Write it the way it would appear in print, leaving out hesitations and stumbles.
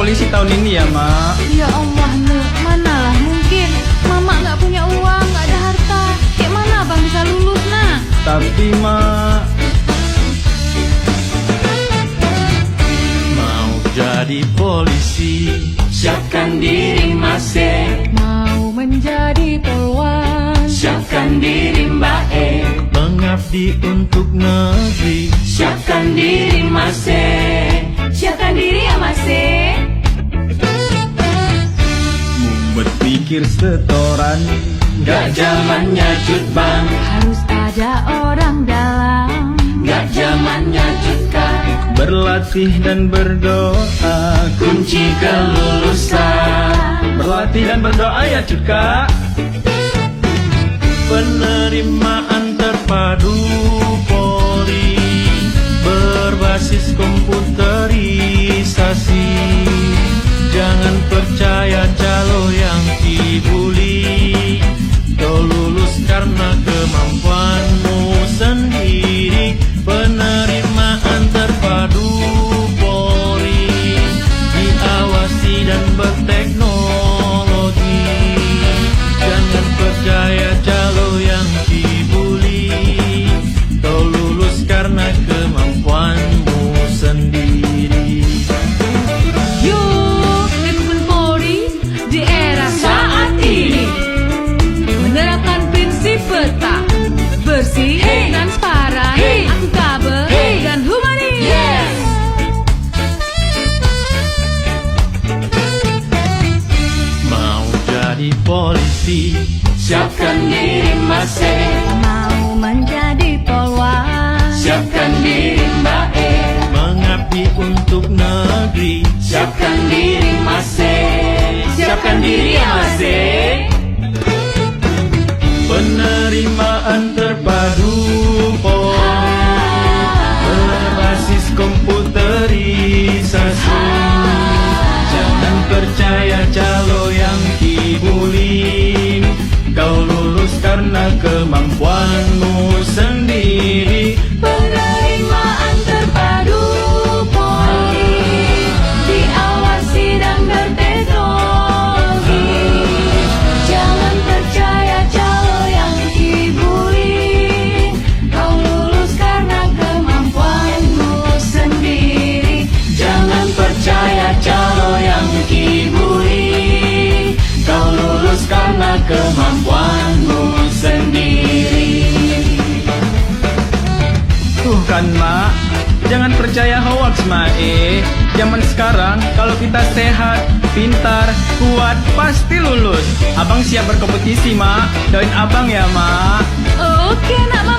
polisi tahun ini ya, Mak. Ya Allah, Nuk, manalah mungkin. Mama nggak punya uang, nggak ada harta. Kayak mana abang bisa lulus, nak? Tapi, Mak, mau jadi polisi, siapkan diri masih. Mau menjadi polwan, Siapkan diri Mbak E, mengabdi untuk negeri. Siapkan diri masih. siapkan diri ya masih. mumet pikir setoran, Gak zamannya cutbang, Harus ada orang dalam. gak zamannya cutkar. berlatih dan berdoa. Kunci kelulusan, Berlatih dan berdoa ya, Kak. penerimaan terpadu Polri berbasis komputerisasi. Jangan percaya calo yang dibully. Kau lulus karena kemampuanmu sendiri. Penerimaan terpadu Polri diawasi dan berteknologi. Jangan percaya calo yang dibully. Kau lulus karena kemampuanmu sendiri. Yuk, rekrutmen Polri di era saat ini menerapkan prinsip peta bersih, Hey! transparan, Hey! akuntabel, Hey! dan humanis. Yes! Mau jadi polisi, siapkan diri masih. Mau menjadi polwan, Siapkan diri Mbak E, mengabdi untuk negeri. Siapkan diri masih. Siapkan diri ya masih. Penerimaan terpadu Polri berbasis komputerisasi. Jangan percaya calo yang dibully. Kau lulus karena kemampuanmu sendiri. penerimaan terpadu Polri diawasi dan berteknologi. Jangan percaya calo yang dibully. Kau lulus karena kemampuanmu sendiri. Jangan percaya calo yang dibully. Kau lulus karena kemampuanmu sendiri. Tuh kan, Mak. Jangan percaya hoax, Mak. Zaman sekarang kalau kita sehat, pintar, kuat, pasti lulus. Abang siap berkompetisi, Mak. Doain abang ya, Mak. Oke, nak.